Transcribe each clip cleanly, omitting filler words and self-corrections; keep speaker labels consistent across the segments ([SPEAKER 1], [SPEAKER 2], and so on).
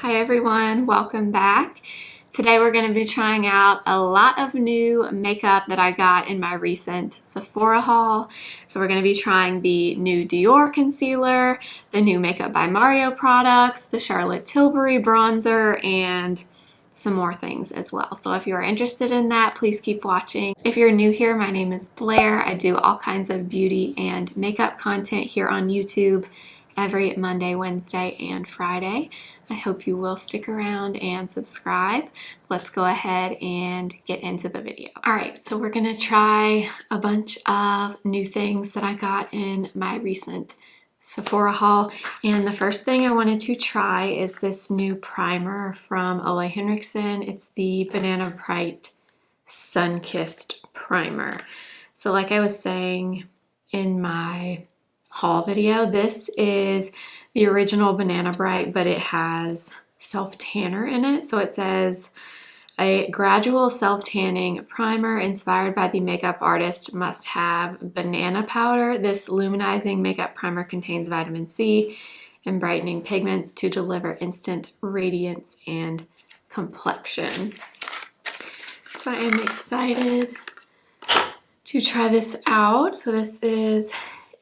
[SPEAKER 1] Hi everyone, welcome back. Today we're going to be trying out a lot of new makeup that I got in my recent Sephora haul. So we're going to be trying the new Dior concealer, the new Makeup by Mario products, the Charlotte Tilbury bronzer, and some more things as well. So if you are interested in that, please keep watching. If you're new here, my name is Blair. I do all kinds of beauty and makeup content here on YouTube every Monday, Wednesday, and Friday. I hope you will stick around and subscribe. Let's go ahead and get into the video. All right, so we're gonna try a bunch of new things that I got in my recent Sephora haul. And the first thing I wanted to try is this new primer from Olehenriksen. It's the Banana Bright Sun-Kissed Primer. So like I was saying in my haul video, this is the original Banana Bright, but it has self-tanner in it. So it says, a gradual self-tanning primer inspired by the makeup artist must have banana powder. This luminizing makeup primer contains vitamin C and brightening pigments to deliver instant radiance and complexion. So I am excited to try this out. So this is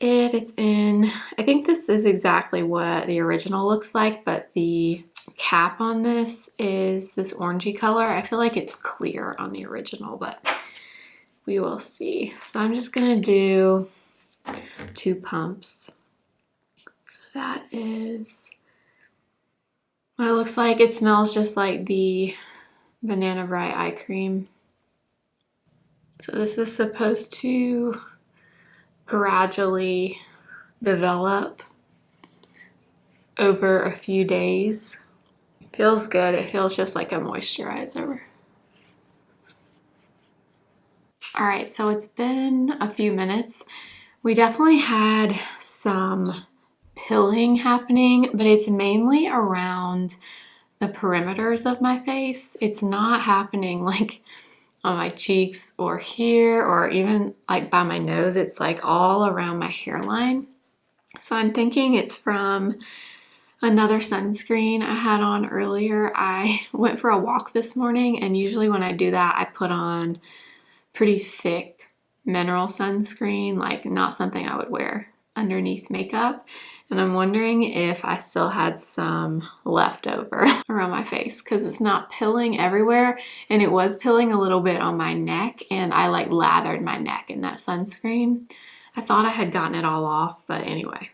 [SPEAKER 1] it. It's in, I think this is exactly what the original looks like, but the cap on this is this orangey color. I feel like it's clear on the original, but we will see. So I'm just gonna do 2 pumps. So that is what it looks like. It smells just like the Banana Bright eye cream. So this is supposed to gradually develop over a few days. It feels good. It feels just like a moisturizer. All right, so it's been a few minutes. We definitely had some pilling happening, but it's mainly around the perimeters of my face. It's not happening like on my cheeks or here or even like by my nose. It's like all around my hairline. So I'm thinking it's from another sunscreen I had on earlier. I went for a walk this morning, and usually when I do that, I put on pretty thick mineral sunscreen, like not something I would wear underneath makeup. And I'm wondering if I still had some left over around my face, because it's not pilling everywhere, and it was pilling a little bit on my neck, and I like lathered my neck in that sunscreen. I thought I had gotten it all off, but anyway.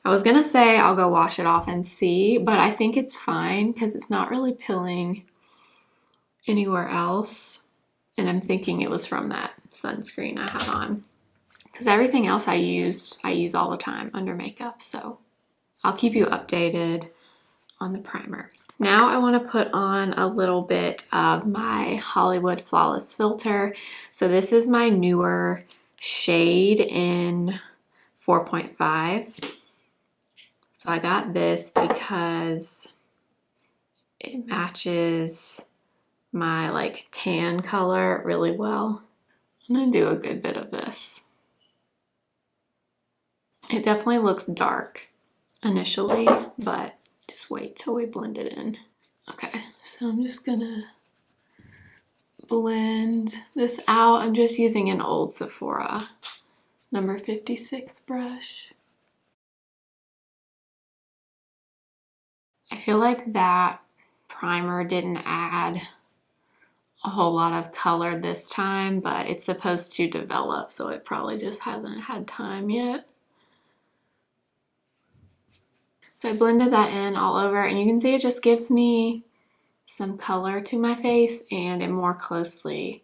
[SPEAKER 1] I was gonna say I'll go wash it off and see, but I think it's fine because it's not really pilling anywhere else. And I'm thinking it was from that sunscreen I had on, because everything else I use all the time under makeup. So I'll keep you updated on the primer. Now I want to put on a little bit of my Hollywood Flawless filter. So this is my newer shade in 4.5. So I got this because it matches my like tan color really well. I'm gonna do a good bit of this. It definitely looks dark initially, but just wait till we blend it in. Okay, so I'm just gonna blend this out. I'm just using an old Sephora number 56 brush. I feel like that primer didn't add a whole lot of color this time, but it's supposed to develop, so it probably just hasn't had time yet. So I blended that in all over, and you can see it just gives me some color to my face, and it more closely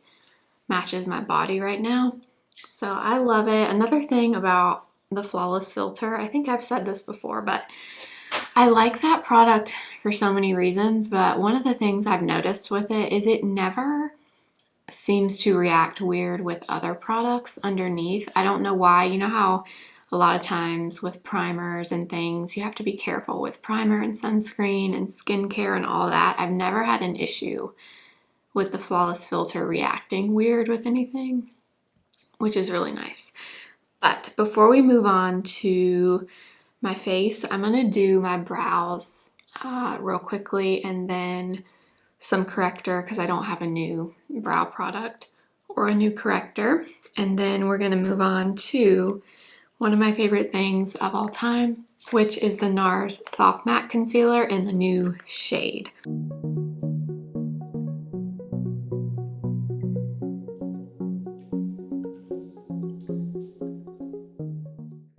[SPEAKER 1] matches my body right now. So I love it. Another thing about the Flawless filter, I think I've said this before, but I like that product for so many reasons, but one of the things I've noticed with it is it never seems to react weird with other products underneath. I don't know why. You know how a lot of times with primers and things, you have to be careful with primer and sunscreen and skincare and all that. I've never had an issue with the Flawless filter reacting weird with anything, which is really nice. But before we move on to my face, I'm gonna do my brows real quickly, and then some corrector because I don't have a new brow product or a new corrector. And then we're going to move on to one of my favorite things of all time, which is the Nars Soft Matte Concealer in the new shade.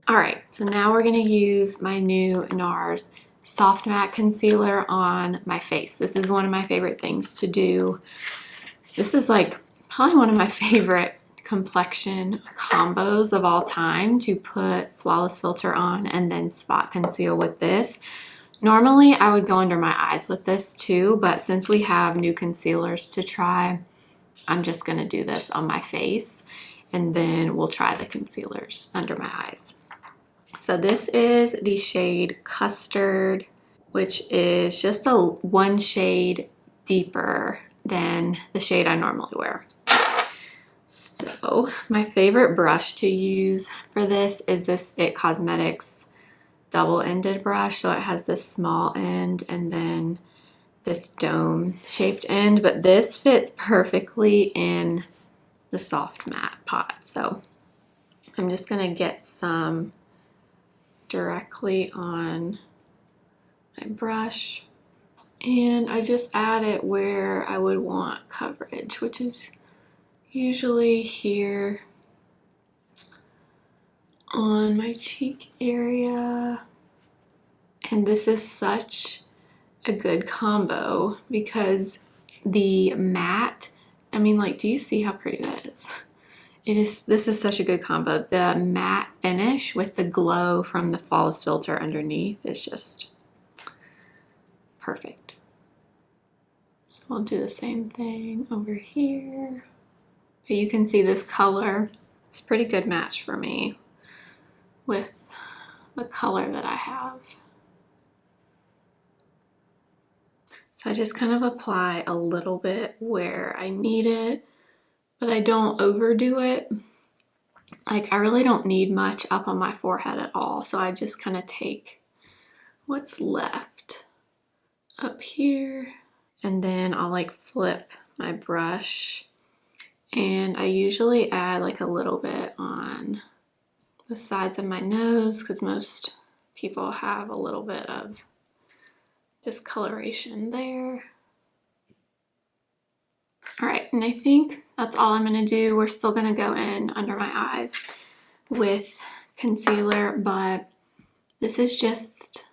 [SPEAKER 1] Alright, so now we're going to use my new Nars Soft Matte Concealer on my face. This is one of my favorite things to do. This is like probably one of my favorite complexion combos of all time, to put Flawless Filter on and then spot conceal with this. Normally I would go under my eyes with this too, but since we have new concealers to try, I'm just going to do this on my face, and then we'll try the concealers under my eyes. So this is the shade Custard, which is just a one shade deeper than the shade I normally wear. So my favorite brush to use for this is this IT Cosmetics double-ended brush. So it has this small end and then this dome-shaped end, but this fits perfectly in the soft matte pot. So I'm just gonna get some directly on my brush, and I just add it where I would want coverage, which is usually here on my cheek area. And this is such a good combo because the matte, I mean, like, do you see how pretty that is? This is such a good combo. The matte finish with the glow from the Flawless Filter underneath is just perfect. So we'll do the same thing over here. But you can see this color. It's a pretty good match for me with the color that I have. So I just kind of apply a little bit where I need it, but I don't overdo it. Like, I really don't need much up on my forehead at all. So I just kind of take what's left up here, and then I'll like flip my brush, and I usually add like a little bit on the sides of my nose because most people have a little bit of discoloration there. All right, and I think that's all I'm gonna do. We're still gonna go in under my eyes with concealer, but this is just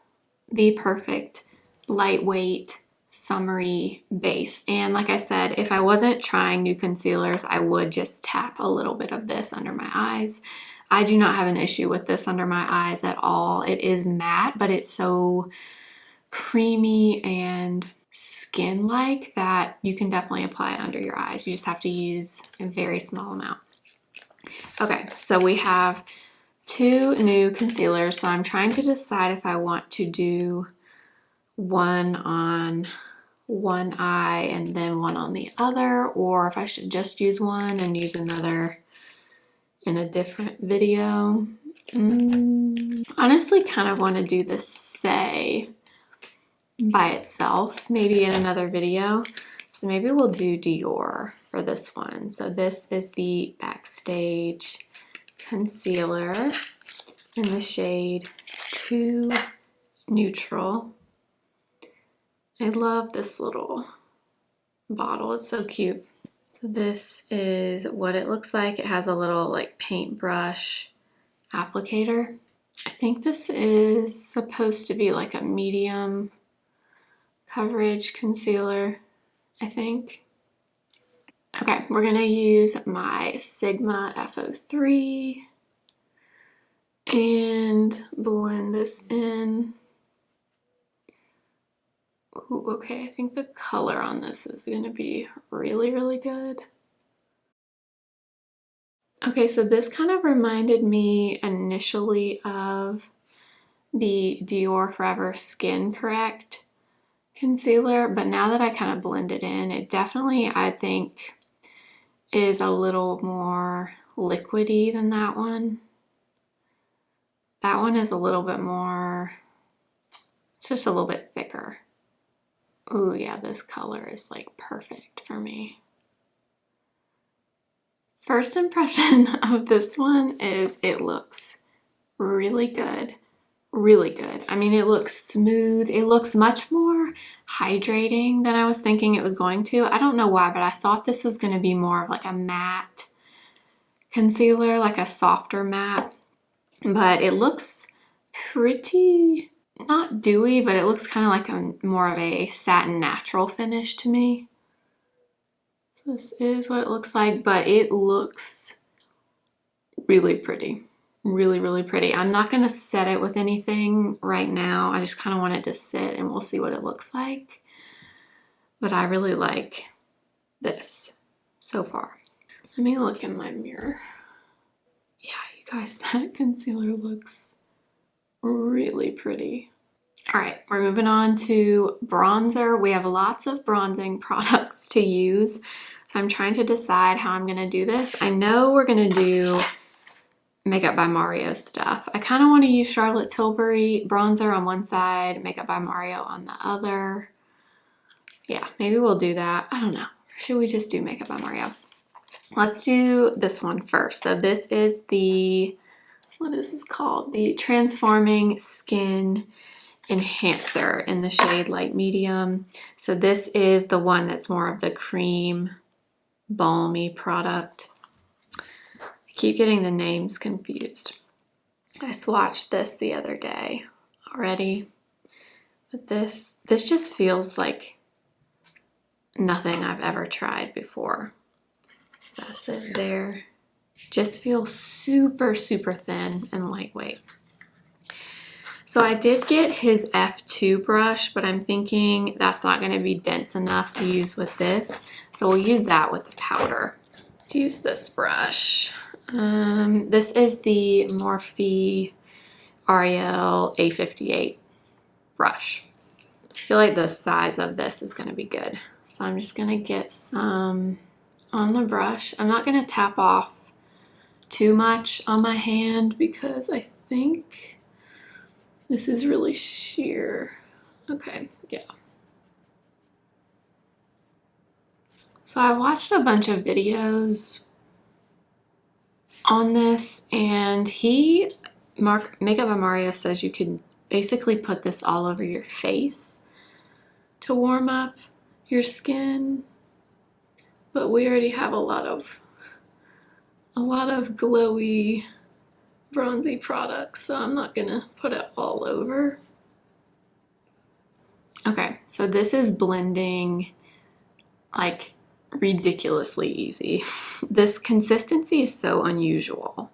[SPEAKER 1] the perfect lightweight summery base. And like I said, if I wasn't trying new concealers, I would just tap a little bit of this under my eyes. I do not have an issue with this under my eyes at all. It is matte, but it's so creamy and skin-like that you can definitely apply it under your eyes. You just have to use a very small amount. Okay, so we have two new concealers. So I'm trying to decide if I want to do one on one eye and then one on the other, or if I should just use one and use another in a different video. Honestly, kind of want to do the Say by itself, maybe in another video. So maybe we'll do Dior for this one. So this is the Backstage Concealer in the shade 2 Neutral. I love this little bottle, it's so cute. So this is what it looks like. It has a little like paintbrush applicator. I think this is supposed to be like a medium coverage concealer, I think. Okay, we're gonna use my Sigma F03 and blend this in. Ooh, okay, I think the color on this is gonna be really, really good. Okay, so this kind of reminded me initially of the Dior Forever Skin Correct concealer, but now that I kind of blend it in, it definitely, I think, is a little more liquidy than that one. That one is a little bit more It's just a little bit thicker. Ooh, yeah, this color is like perfect for me. First impression of this one is it looks really good. Really good. I mean, it looks smooth. It looks much more hydrating than I was thinking it was going to. I don't know why, but I thought this was going to be more of like a matte concealer, like a softer matte. But it looks pretty, not dewy, but it looks kind of like a more of a satin natural finish to me. So this is what it looks like, but it looks really pretty. Really, really pretty. I'm not going to set it with anything right now. I just kind of want it to sit and we'll see what it looks like. But I really like this so far. Let me look in my mirror. Yeah, you guys, that concealer looks really pretty. All right, we're moving on to bronzer. We have lots of bronzing products to use. So I'm trying to decide how I'm going to do this. I know we're going to do Makeup by Mario stuff. I kind of want to use Charlotte Tilbury bronzer on one side, Makeup by Mario on the other. Yeah, maybe we'll do that. I don't know. Or should we just do Makeup by Mario? Let's do this one first. So this is the, what is this called? The Transforming Skin Enhancer in the shade Light Medium. So this is the one that's more of the cream, balmy product. Keep getting the names confused. I swatched this the other day already, but this just feels like nothing I've ever tried before. So that's it there. Just feels super, super thin and lightweight. So I did get his F2 brush, but I'm thinking that's not going to be dense enough to use with this. So we'll use that with the powder. Let's use this brush. This is the Morphe Ariel A58 brush. I feel like the size of this is going to be good. So I'm just going to get some on the brush. I'm not going to tap off too much on my hand because I think this is really sheer. Okay, yeah. So I watched a bunch of videos on this, and Makeup by Mario says you can basically put this all over your face to warm up your skin, but we already have a lot of glowy, bronzy products, so I'm not gonna put it all over. Okay, so this is blending like ridiculously easy. This consistency is so unusual.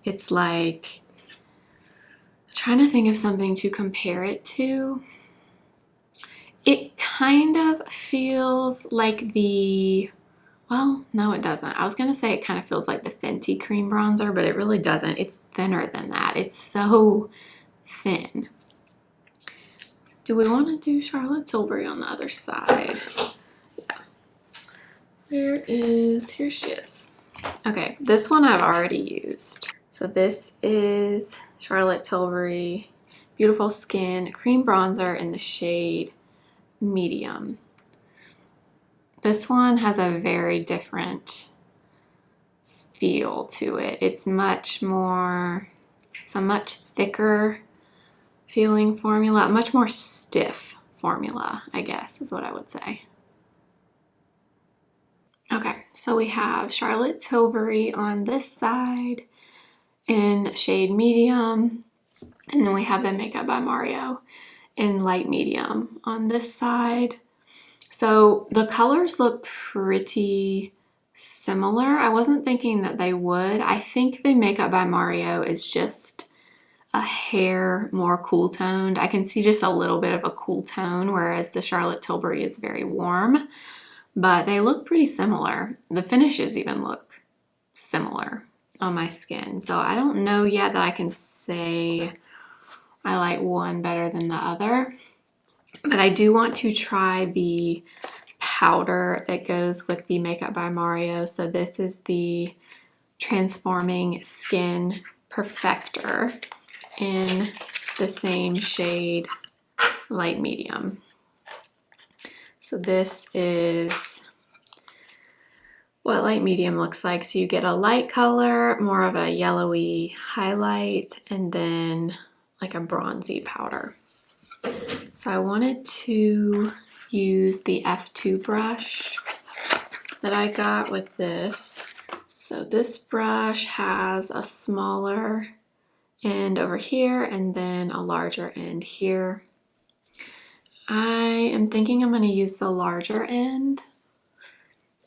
[SPEAKER 1] It's like, I'm trying to think of something to compare it to. It kind of feels like the, well, no it doesn't. I was gonna say it kind of feels like the Fenty cream bronzer, but it really doesn't. It's thinner than that. It's so thin. Do we want to do Charlotte Tilbury on the other side? Here she is. Okay, this one I've already used. So this is Charlotte Tilbury Beautiful Skin Cream Bronzer in the shade Medium. This one has a very different feel to it. It's a much thicker feeling formula, a much more stiff formula, I guess is what I would say. Okay, so we have Charlotte Tilbury on this side in shade Medium, and then we have the Makeup by Mario in Light Medium on this side. So the colors look pretty similar. I wasn't thinking that they would. I think the Makeup by Mario is just a hair more cool toned. I can see just a little bit of a cool tone, whereas the Charlotte Tilbury is very warm. But they look pretty similar. The finishes even look similar on my skin. So I don't know yet that I can say I like one better than the other. But I do want to try the powder that goes with the Makeup by Mario. So this is the Transforming Skin Perfector in the same shade light medium. So this is what light medium looks like. So you get a light color, more of a yellowy highlight, and then like a bronzy powder. So I wanted to use the F2 brush that I got with this. So this brush has a smaller end over here and then a larger end here. I am thinking I'm going to use the larger end,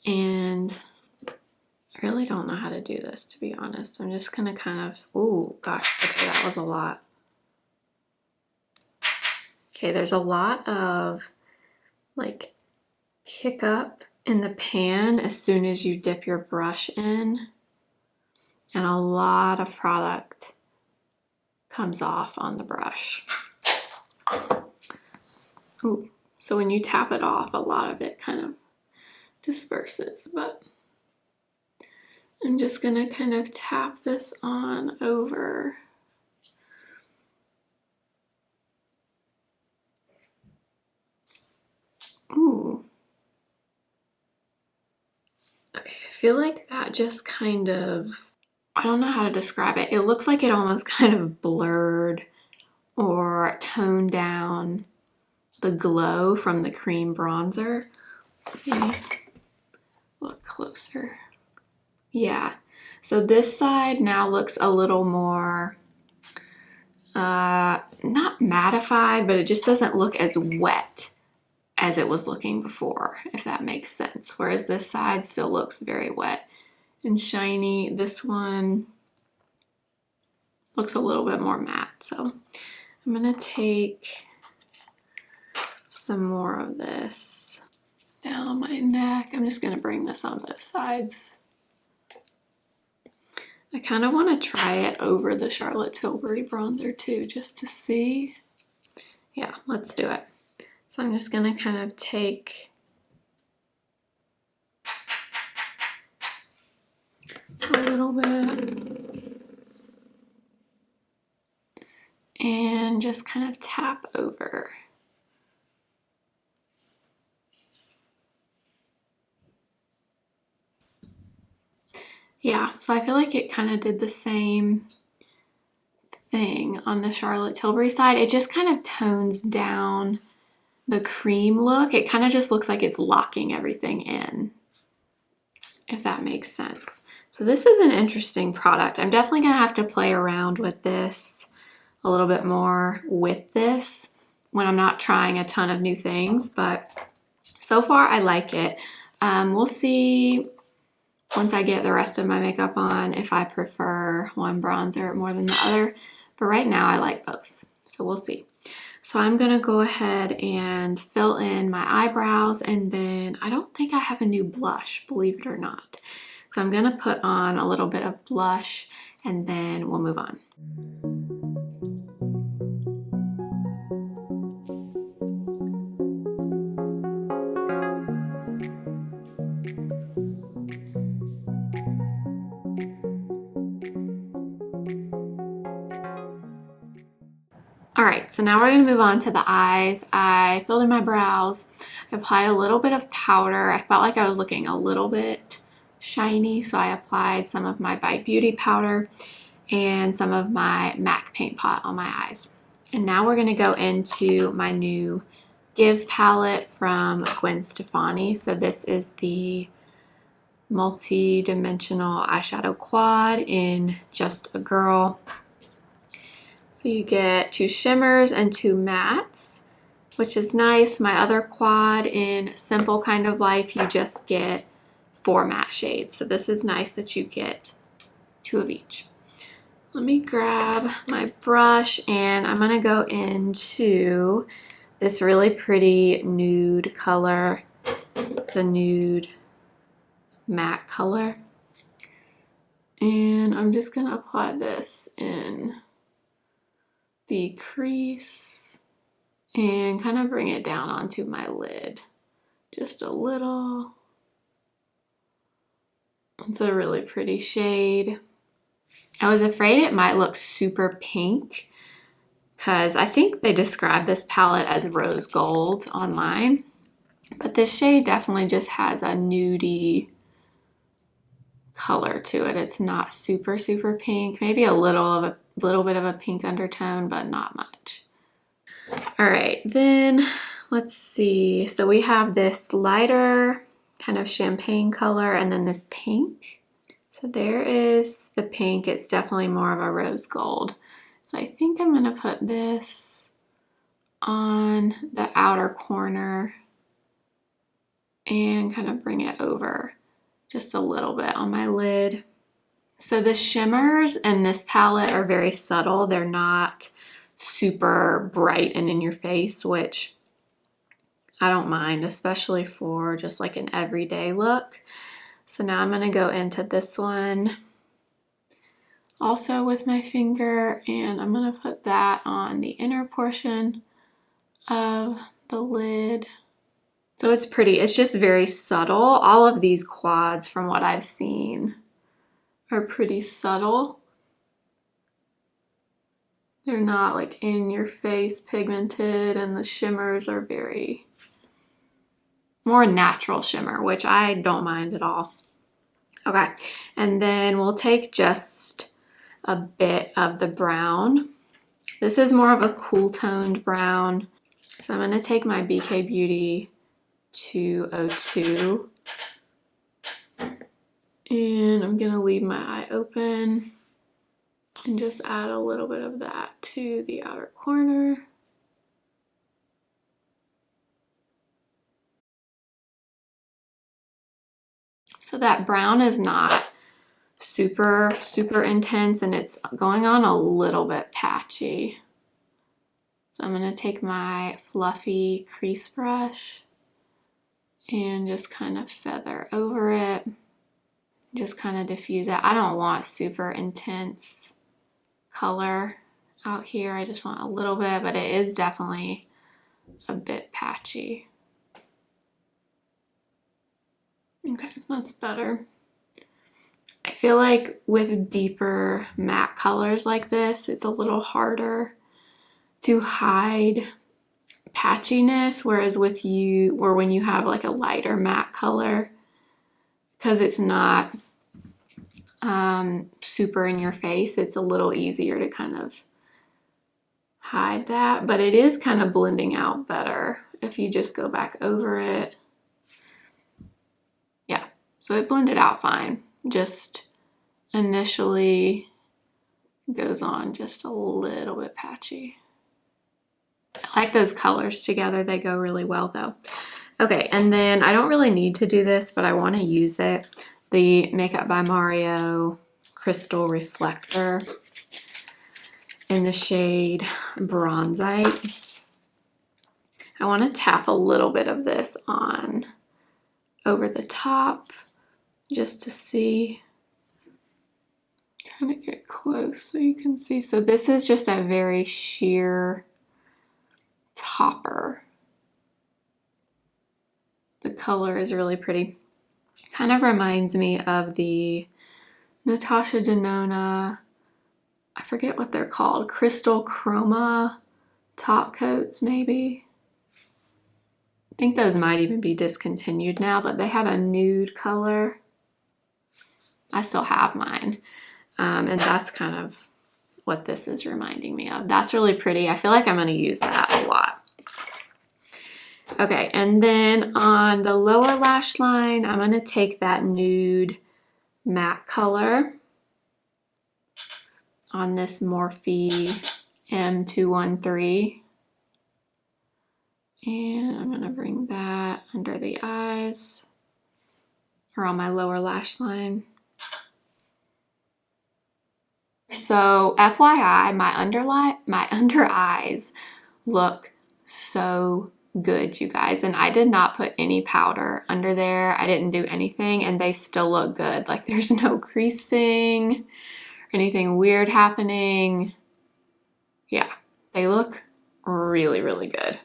[SPEAKER 1] and I really don't know how to do this, to be honest. I'm just going to kind of, oh gosh, okay, that was a lot. Okay, there's a lot of like kick up in the pan as soon as you dip your brush in, and a lot of product comes off on the brush. Ooh, so when you tap it off, a lot of it kind of disperses, but I'm just gonna kind of tap this on over. Ooh. Okay, I feel like that just kind of, I don't know how to describe it. It looks like it almost kind of blurred or toned down the glow from the cream bronzer. Let me look closer. Yeah, so this side now looks a little more, not mattified, but it just doesn't look as wet as it was looking before, if that makes sense. Whereas this side still looks very wet and shiny. This one looks a little bit more matte. So I'm gonna take some more of this down my neck. I'm just gonna bring this on both sides. I kind of want to try it over the Charlotte Tilbury bronzer too, just to see. Yeah, let's do it. So I'm just gonna kind of take a little bit and just kind of tap over. Yeah, so I feel like it kind of did the same thing on the Charlotte Tilbury side. It just kind of tones down the cream look. It kind of just looks like it's locking everything in, if that makes sense. So this is an interesting product. I'm definitely gonna have to play around with this a little bit more with this when I'm not trying a ton of new things, but so far I like it. We'll see once I get the rest of my makeup on if I prefer one bronzer more than the other, but right now I like both, so we'll see. So I'm gonna go ahead and fill in my eyebrows, and then I don't think I have a new blush, believe it or not. So I'm gonna put on a little bit of blush and then we'll move on. All right, so now we're gonna move on to the eyes. I filled in my brows. I applied a little bit of powder. I felt like I was looking a little bit shiny, so I applied some of my Bite Beauty powder and some of my MAC Paint Pot on my eyes. And now we're gonna go into my new Give palette from Gwen Stefani. So this is the Multidimensional Eyeshadow Quad in Just a Girl. So you get 2 shimmers and 2 mattes, which is nice. My other quad in Simple Kind of Life, you just get 4 matte shades. So this is nice that you get 2 of each. Let me grab my brush and I'm gonna go into this really pretty nude color. It's a nude matte color. And I'm just gonna apply this in the crease and kind of bring it down onto my lid just a little. It's a really pretty shade. I was afraid it might look super pink because I think they describe this palette as rose gold online, but this shade definitely just has a nudie color to it. It's not super, super pink, maybe a little bit of a pink undertone, but not much. All right, then let's see. So we have this lighter kind of champagne color and then this pink. So there is the pink. It's definitely more of a rose gold. So I think I'm gonna put this on the outer corner and kind of bring it over just a little bit on my lid. So the shimmers in this palette are very subtle. They're not super bright and in your face, which I don't mind, especially for just like an everyday look. So now I'm gonna go into this one also with my finger, and I'm gonna put that on the inner portion of the lid. So it's pretty, it's just very subtle. All of these quads from what I've seen are pretty subtle. They're not like in your face pigmented, and the shimmers are very more natural shimmer, which I don't mind at all. Okay, and then we'll take just a bit of the brown. This is more of a cool toned brown. So I'm gonna take my BK Beauty 202 and I'm gonna leave my eye open and just add a little bit of that to the outer corner. So that brown is not super, super intense, and it's going on a little bit patchy. So I'm gonna take my fluffy crease brush and just kind of feather over it. Just kind of diffuse it. I don't want super intense color out here. I just want a little bit, but it is definitely a bit patchy. Okay, that's better. I feel like with deeper matte colors like this, it's a little harder to hide patchiness, whereas with you, or when you have like a lighter matte color, because it's not super in your face, it's a little easier to kind of hide that, but it is kind of blending out better if you just go back over it. Yeah, so it blended out fine. Just initially goes on just a little bit patchy. I like those colors together. They go really well though. Okay, and then I don't really need to do this, but I want to use it. The Makeup by Mario Crystal Reflector in the shade Bronzite. I want to tap a little bit of this on over the top just to see. Trying to get close so you can see. So this is just a very sheer topper. The color is really pretty. Kind of reminds me of the Natasha Denona, I forget what they're called, Crystal Chroma top coats maybe. I think those might even be discontinued now, but they had a nude color. I still have mine. And that's kind of what this is reminding me of. That's really pretty. I feel like I'm going to use that a lot. Okay, and then on the lower lash line, I'm going to take that nude matte color on this Morphe M213. And I'm going to bring that under the eyes or on my lower lash line. So FYI, my under eyes look so good, you guys, and I did not put any powder under there. I didn't do anything, and they still look good. Like there's no creasing or anything weird happening. Yeah, they look really, really good.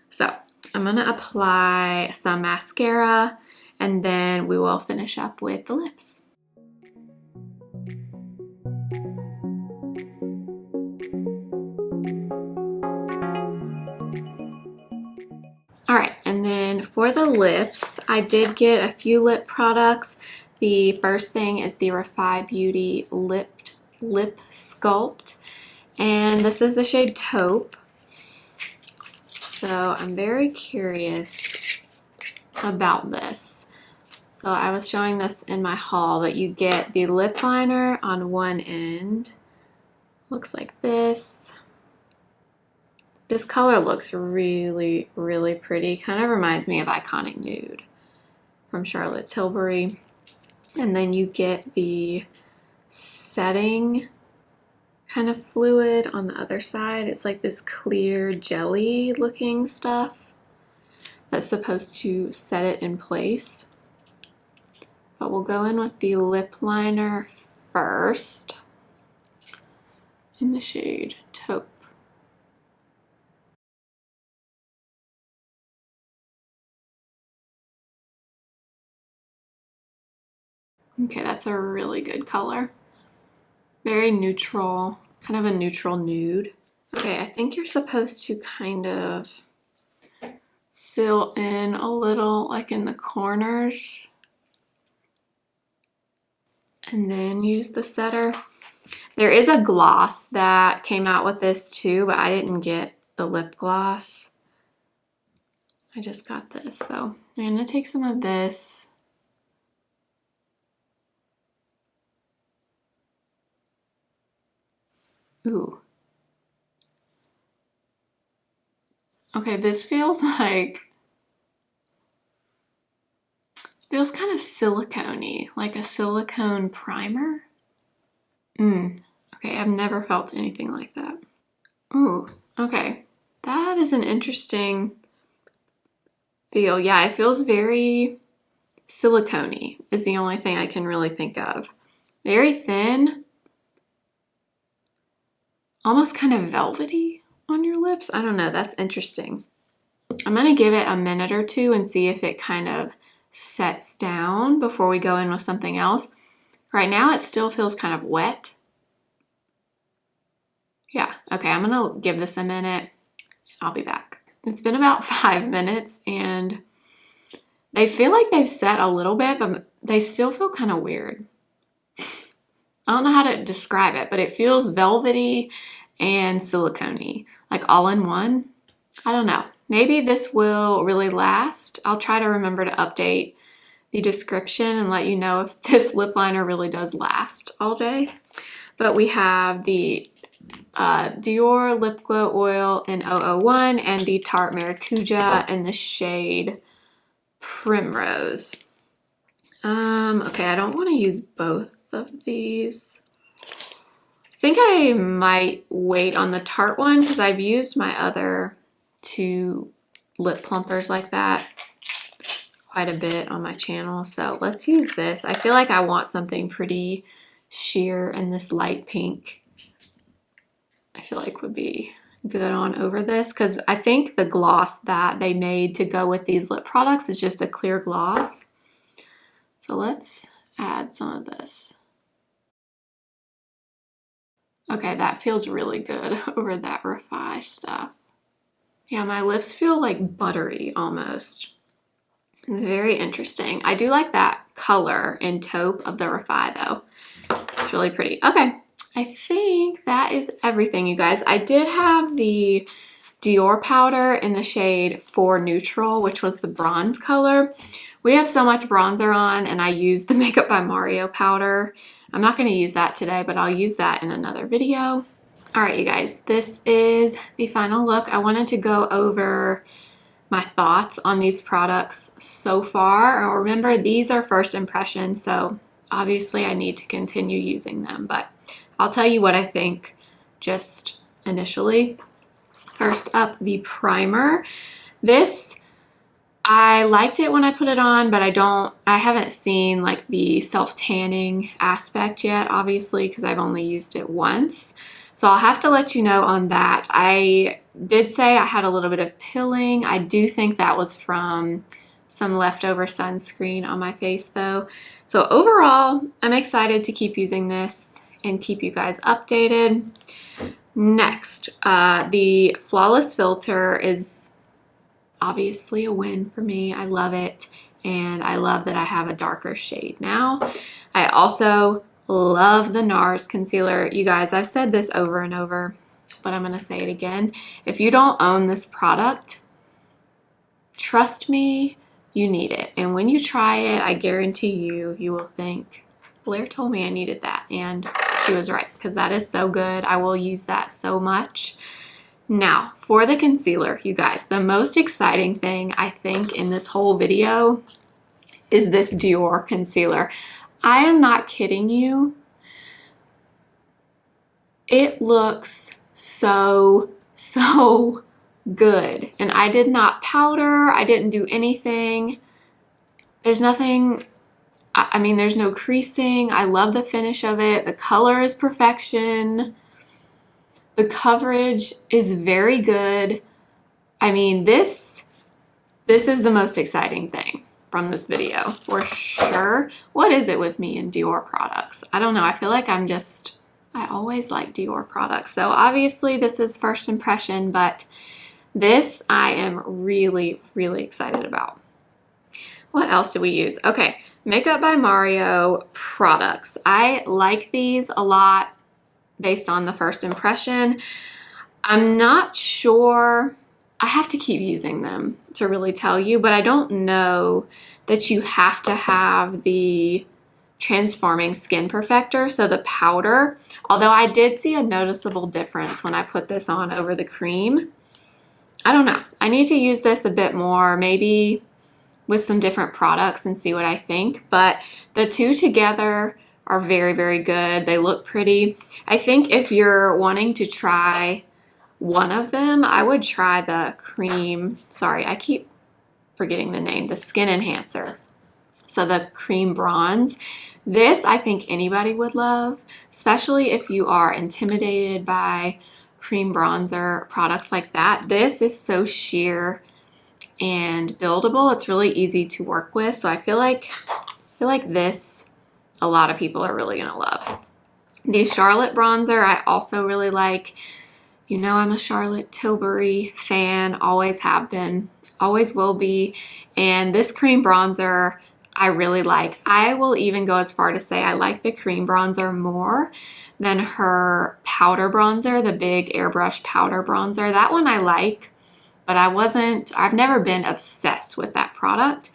[SPEAKER 1] So I'm gonna apply some mascara, and then we will finish up with the lips. for the lips, I did get a few lip products. The first thing is the REFY Beauty Lip Sculpt, and this is the shade Taupe. So I'm very curious about this. So I was showing this in my haul, but you get the lip liner on one end. Looks like this. This color looks really, really pretty. Kind of reminds me of Iconic Nude from Charlotte Tilbury. And then you get the setting kind of fluid on the other side. It's like this clear jelly looking stuff that's supposed to set it in place. But we'll go in with the lip liner first in the shade Taupe. Okay, that's a really good color. Very neutral, kind of a neutral nude. Okay, I think you're supposed to kind of fill in a little, like in the corners, and then use the setter. There is a gloss that came out with this too, but I didn't get the lip gloss. I just got this, so I'm gonna take some of this. Ooh. Okay, this feels like, feels kind of silicone-y, like a silicone primer. Okay, I've never felt anything like that. Ooh, okay. That is an interesting feel. Yeah, it feels very silicone-y is the only thing I can really think of. Very thin. Almost kind of velvety on your lips. I don't know, that's interesting. I'm gonna give it a minute or two and see if it kind of sets down before we go in with something else. Right now it still feels kind of wet. Yeah, okay, I'm gonna give this a minute. I'll be back. It's been about 5 minutes and they feel like they've set a little bit, but they still feel kind of weird. I don't know how to describe it, but it feels velvety and silicone-y, like all in one. I don't know. Maybe this will really last. I'll try to remember to update the description and let you know if this lip liner really does last all day. But we have the Dior Lip Glow Oil in 001 and the Tarte Maracuja in the shade Primrose. Okay, I don't want to use both of these. I think I might wait on the Tarte one because I've used my other two lip plumpers like that quite a bit on my channel. So let's use this. I feel like I want something pretty sheer, and this light pink I feel like would be good on over this because I think the gloss that they made to go with these lip products is just a clear gloss. So let's add some of this. Okay, that feels really good over that REFY stuff. Yeah, my lips feel like buttery almost. It's very interesting. I do like that color in Taupe of the REFY though. It's really pretty. Okay, I think that is everything, you guys. I did have the Dior powder in the shade 4 Neutral, which was the bronze color. We have so much bronzer on, and I used the Makeup by Mario powder. I'm not going to use that today, but I'll use that in another video. All right, you guys, this is the final look. I wanted to go over my thoughts on these products so far. Remember, these are first impressions, so obviously I need to continue using them, but I'll tell you what I think just initially. First up, the primer. This, I liked it when I put it on, but I haven't seen like the self-tanning aspect yet, obviously, because I've only used it once. So I'll have to let you know on that. I did say I had a little bit of pilling. I do think that was from some leftover sunscreen on my face though. So overall, I'm excited to keep using this and keep you guys updated. Next, the Flawless filter is obviously a win for me. I love it, and I love that I have a darker shade now. I also love the Nars concealer. You guys, I've said this over and over, but I'm gonna say it again. If you don't own this product, trust me, you need it. And when you try it, I guarantee you, you will think, Blair told me I needed that. And she was right, because that is so good. I will use that so much. Now, for the concealer, you guys, the most exciting thing I think in this whole video is this Dior concealer. I am not kidding you. It looks so good. And I did not powder. I didn't do anything. There's nothing, I mean, there's no creasing. I love the finish of it. The color is perfection. The coverage is very good. I mean, this is the most exciting thing from this video, for sure. What is it with me and Dior products? I don't know. I feel like I always like Dior products. So obviously this is first impression, but this I am really excited about. What else do we use? Okay, Makeup by Mario products. I like these a lot based on the first impression. I'm not sure, I have to keep using them to really tell you, but I don't know that you have to have the transforming skin perfector, so the powder, although I did see a noticeable difference when I put this on over the cream. I don't know. I need to use this a bit more, maybe with some different products, and see what I think, but the two together are very good. They look pretty. I think if you're wanting to try one of them, I would try the cream, sorry, I keep forgetting the name, the Skin Enhancer. So the cream bronze. This I think anybody would love, especially if you are intimidated by cream bronzer products like that. This is so sheer and buildable. It's really easy to work with. So I feel like this, a lot of people are really gonna love. The Charlotte bronzer I also really like. You know, I'm a Charlotte Tilbury fan, always have been, always will be. And this cream bronzer I really like. I will even go as far to say I like the cream bronzer more than her powder bronzer, the big airbrush powder bronzer. That one I like, but I've never been obsessed with that product.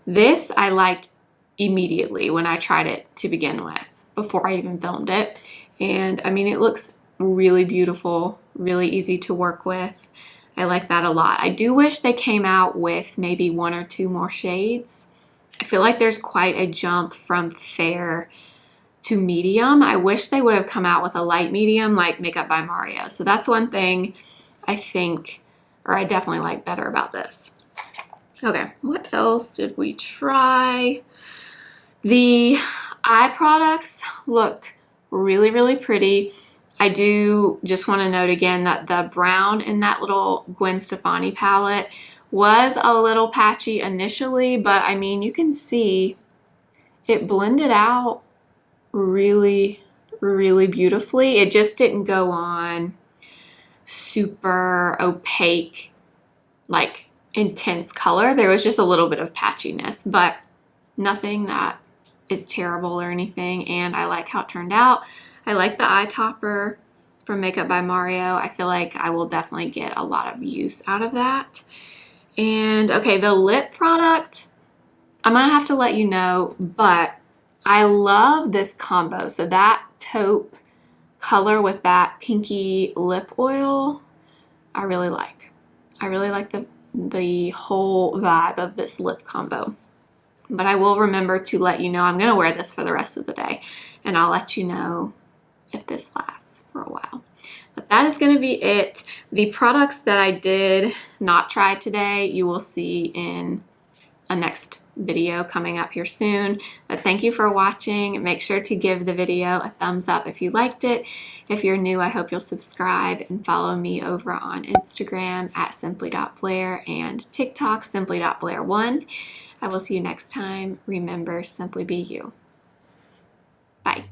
[SPEAKER 1] This I liked immediately when I tried it to begin with, before I even filmed it. And I mean, it looks really beautiful, really easy to work with. I like that a lot. I do wish they came out with maybe 1 or 2 more shades. I feel like there's quite a jump from fair to medium. I wish they would have come out with a light medium like Makeup by Mario. So that's one thing I think, or I definitely like better about this. Okay, what else did we try? The eye products look really pretty. I do just want to note again that the brown in that little Gwen Stefani palette was a little patchy initially, but I mean, you can see it blended out really beautifully. It just didn't go on super opaque, like intense color. There was just a little bit of patchiness, but nothing that is terrible or anything, and I like how it turned out. I like the eye topper from Makeup by Mario. I feel like I will definitely get a lot of use out of that. And okay, the lip product, I'm gonna have to let you know, but I love this combo. So that taupe color with that pinky lip oil, I really like. I really like the whole vibe of this lip combo. But I will remember to let you know, I'm gonna wear this for the rest of the day, and I'll let you know if this lasts for a while. But that is going to be it. The products that I did not try today, you will see in a next video coming up here soon. But thank you for watching. Make sure to give the video a thumbs up if you liked it. If you're new, I hope you'll subscribe and follow me over on Instagram at simply.blair and TikTok simply.blair1. I will see you next time. Remember, simply be you. Bye.